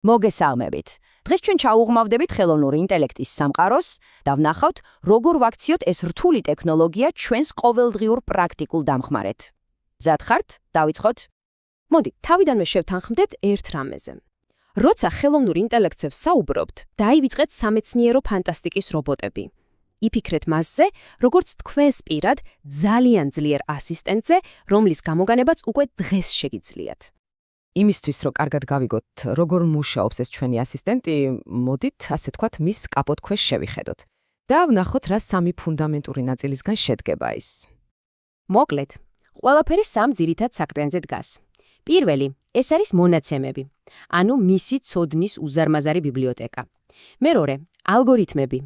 მოგესალმებით. დღეს ჩვენ ჩაუღმავდებით ხელოვნური ინტელექტის სამყაროს და ვნახავთ, როგორ ვაქციოთ ეს რთული ტექნოლოგია ჩვენს ყოველდღიურ პრაქტიკულ დამხმარედ. მზად ხართ? დავიწყოთ? მოდი, თავიდანვე შევთანხმდეთ ერთ რამეზე. როცა ხელოვნურ ინტელექტზე ვსაუბრობთ, დაივიწყეთ სამეცნიერო ფანტასტიკის რობოტები. იფიქრეთ მასზე, როგორც თქვენს პირად ძალიან ძლიერ ასისტენტზე, რომლის გამოგანებაც უკვე დღეს შეგიძლიათ. იმისთვის, რომ კარგად გავიგოთ, როგორ მუშაობს ეს ჩვენი ასისტენტი, მოდით, ასე თქვათ, მის კაპოტქვეშ შევიხედოთ და ვნახოთ, რა სამი ფუნდამენტური ნაწილისგან შედგება ის. მოკლედ, ყველაფერი სამ ძირითად საკრენზე დგას. პირველი, ეს არის მონაცემები, ანუ მისი ცოდნის უზარმაზარი ბიბლიოთეკა. მეორე, ალგორითმები.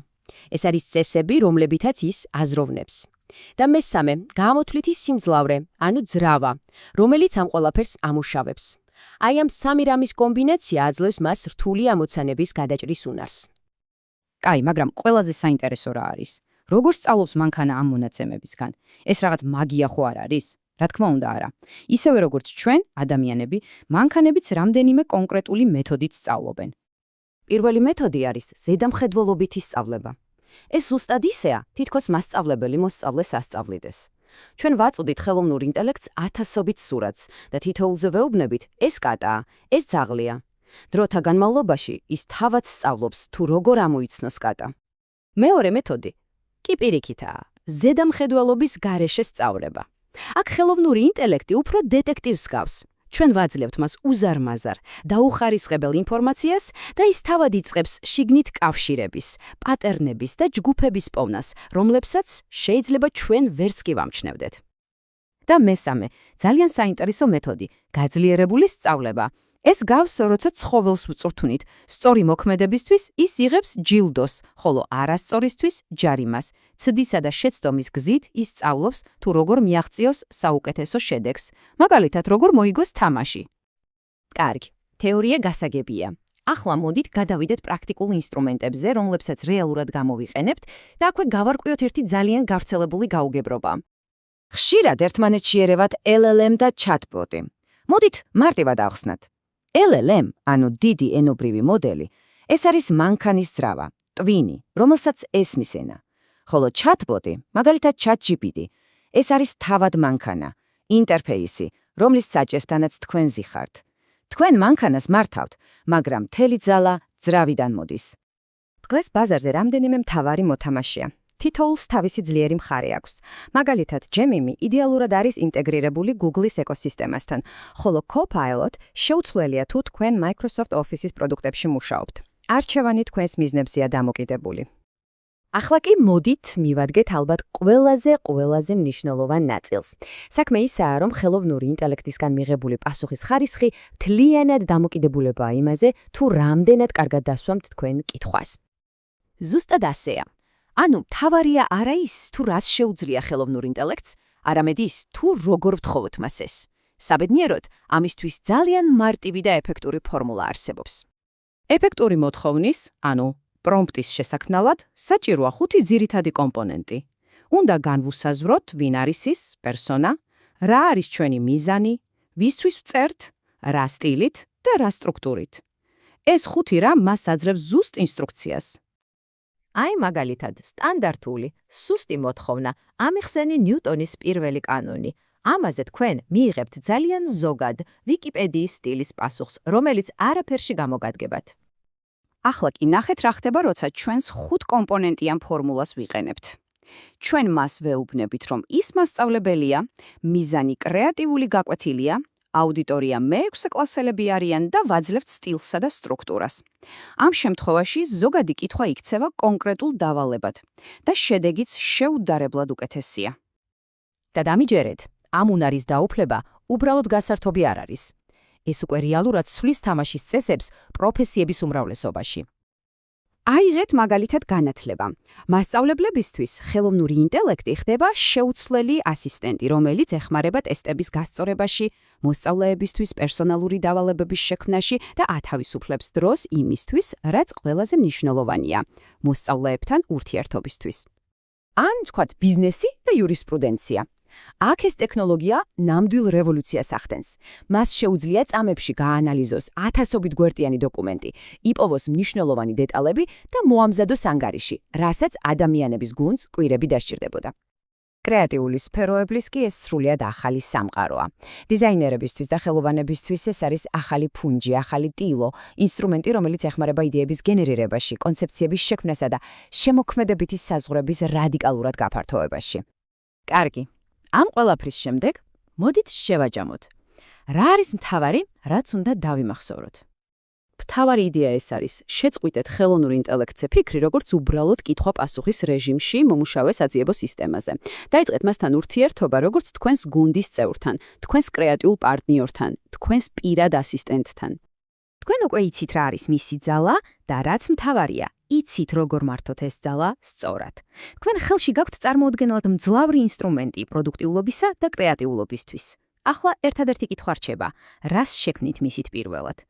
ეს არის წესები, რომლებითაც ის აზროვნებს. და მესამე, გამოთვლითი სიმძლავრე, ანუ ძრავა, რომელიც ამ ყველაფერს ამუშავებს. აი ამ სამი რამის კომბინაცია აძლევს მას რთული ამოცანების გადაჭრის უნარს. კაი, მაგრამ ყველაზე საინტერესო რა არის? როგორ სწავლობს მანქანა ამ მონაცემებისგან? ეს რაღაც მაგია ხო არ არის? რა თქმა უნდა, არა. ისევე როგორც ჩვენ, ადამიანები, მანქანებიც რამდენიმე კონკრეტული მეთოდით სწავლობენ. პირველი მეთოდი არის ზედამხედველობითი სწავლება. ეს ზუსტად ისეა, თითქოს მასწავლებელი მოსწავლეს ასწავლიდეს. ჩვენ ვაწოდით ხელოვნურ ინტელექტს ათასობით სურათს და თითოეულზე ვეუბნებით, ეს კატაა, ეს ძაღლია. დროთა განმავლობაში ის თავად სწავლობს, თუ როგორ ამოიცნოს კატა. მეორე მეთოდი კი პირიქითაა, ზედამხედველობის გარეშე სწავლება. აქ ხელოვნური ინტელექტი უფრო დეტექტივს გავს. ჩვენ ვაძლევთ მას უზარმაზარ, დაუხარისხებელ ინფორმაციას და ის თავად იწყებს შიგნით კავშირების, პატერნების და ჯგუფების პოვნას, რომლებსაც შეიძლება ჩვენ ვერც კი ვამჩნევდეთ. და მესამე, ძალიან საინტერესო მეთოდი, გაძლიერებული სწავლება. ეს გავს, როცა ცხოველს ვწვრთნით, სწორი მოქმედებისთვის ის იღებს ჯილდოს, ხოლო არასწორისთვის ჯარიმას. ცდისა და შეცდომის გზით ის სწავლობს, თუ როგორ მიაღწიოს საუკეთესო შედეგს, მაგალითად, როგორ მოიგოს თამაში. კარგი, თეორია გასაგებია. ახლა მოდით გადავიდეთ პრაქტიკულ ინსტრუმენტებზე, რომლებსაც რეალურად გამოვიყენებთ და აქვე გავარკვიოთ ერთი ძალიან გავრცელებული გაუგებრობა. ხშირად ერთმანეთში ერევათ LLM და chatbot-ი. მოდით მარტივად ავხსნათ. LLM, ანუ დიდი ენობრივი მოდელი, ეს არის მანქანის ძრავა, ტვინი, რომელსაც ესმის ენა. ხოლო chatbot-ი, მაგალითად ChatGPT, ეს არის თავად მანქანა, ინტერფეისი, რომლის საჭესთანაც თქვენ ზიხართ. თქვენ მანქანას მართავთ, მაგრამ მთელი ძალა ძრავიდან მოდის. დღეს ბაზარზე რამდენიმე მთავარი მოთამაშეა. თითოეულს თავისი ძლიერი მხარე აქვს. მაგალითად, Gemini იდეალურად არის ინტეგრირებული Google-ის ეკოსისტემასთან, ხოლო Copilot შეუცვლელია თუ თქვენ Microsoft Office-ის პროდუქტებში მუშაობთ. არჩევანი თქვენს მიზნებზეა დამოკიდებული. ახლა კი მოდით მივადგეთ ალბათ ყველაზე მნიშვნელოვან ნაწილს. საქმე ისაა, რომ ხელოვნური ინტელექტისგან მიღებული პასუხის ხარისხი მთლიანად დამოკიდებულებაა იმაზე, თუ რამდენად კარგად დასვამთ თქვენ კითხვას. ზუსტად ასეა. ანუ თავარია არა ის, თუ რას შეუძლია ხელოვნურ ინტელექტს, არამედ ის, თუ როგორ ვთხოვოთ მას ეს. საბედნიეროდ, ამისთვის ძალიან მარტივი და ეფექტური ფორმულა არსებობს. ეფექტური მოთხოვნის, ანუ პრომპტის შესაქმნელად, საჭიროა 5 ძირითადი კომპონენტი. უნდა განვუსაზღვროთ, ვინ არის ის პერსონა, რა არის ჩვენი მიზანი, ვისთვის ვწერთ, რა სტილით და რა სტრუქტურით. ეს 5 რამ მას აძლევს ზუსტ ინსტრუქციას. აი მაგალითად, სტანდარტული, სუსტი მოთხოვნა, ამიხსენი ნიუტონის პირველი კანონი. ამაზე თქვენ მიიღებთ ძალიან ზოგად ვიკიპედიის სტილის პასუხს, რომელიც არაფერში გამოგადგებათ. ახლა კი ნახეთ რა ხდება, როცა ჩვენს 5 კომპონენტიან ფორმულას ვიყენებთ. ჩვენ მას ვეუბნებით, რომ ის მასწავლებელია, მიზანი კრეატიული გაკვეთილია, აუდიტორია მე-6 კლასელები არიან და ვაძლევთ სტილსა და სტრუქტურას. ამ შემთხვევაში ზოგადი კითხვა იქცევა კონკრეტულ დავალებად და შედეგიც შეუდარებლად უკეთესია. და დამიჯერეთ, ამ უნარის დაუფლება უბრალოდ გასართობი არ არის. ეს უკვე რეალურად ცვლის თამაშის წესებს პროფესიების უმრავლესობაში. აიღეთ მაგალითად განათლება. მასწავლებლებისთვის ხელოვნური ინტელექტი ხდება შეუცვლელი ასისტენტი, რომელიც ეხმარება ტესტების გასწორებაში, მოსწავლეებისთვის პერსონალური დავალებების შექმნაში და ათავისუფლებს დროს იმისთვის, რაც ყველაზე მნიშვნელოვანია, მოსწავლეებთან ურთიერთობისთვის. ან, თქვათ, ბიზნესი და იურისპრუდენცია. აქ ეს ტექნოლოგია ნამდვილ რევოლუციას ახდენს. მას შეუძლია წამებში გაანალიზოს ათასობით გვერდიანი დოკუმენტი, იპოვოს მნიშვნელოვანი დეტალები და მოამზადოს ანგარიში, რასაც ადამიანების გუნდს კვირები დასჭირდებოდა. კრეატიული სფეროებლის კი ეს სრულიად ახალი სამყაროა. დიზაინერებისთვის და ხელოვანებისთვის ეს არის ახალი ფუნჯი, ახალი ტილო, ინსტრუმენტი, რომელიც ეხმარება იდეების გენერირებაში, კონცეფციების შექმნასა და შემოქმედებითი საზღვრების რადიკალურად გაფართოებაში. კარგი. ამ ყველაფრის შემდეგ მოდით შევაჯამოთ. რა არის მთავარი, რაც უნდა დავიმახსოვროთ? მთავარი იდეა ეს არის: შეწყვიტეთ ხელოვნურ ინტელექტზე ფიქრი, როგორც უბრალოდ კითხვა-პასუხის რეჟიმში მომუშავე საძიებო სისტემაზე. დაიწყეთ მასთან ურთიერთობა, როგორც თქვენს გუნდის წევრთან, თქვენს კრეატიულ პარტნიორთან, თქვენს პირად ასისტენტთან. თქვენ უკვე იცით რა არის მისი ძალა და რაც მთავარია, იცით როგორ მართოთ ეს ძალა სწორად. თქვენ ხელში გაქვთ წარმოუდგენლად მძლავრი ინსტრუმენტი პროდუქტიულობისა და კრეატიულობისთვის. ახლა ერთადერთი კითხვა რჩება: რას შექმნით მისით პირველად?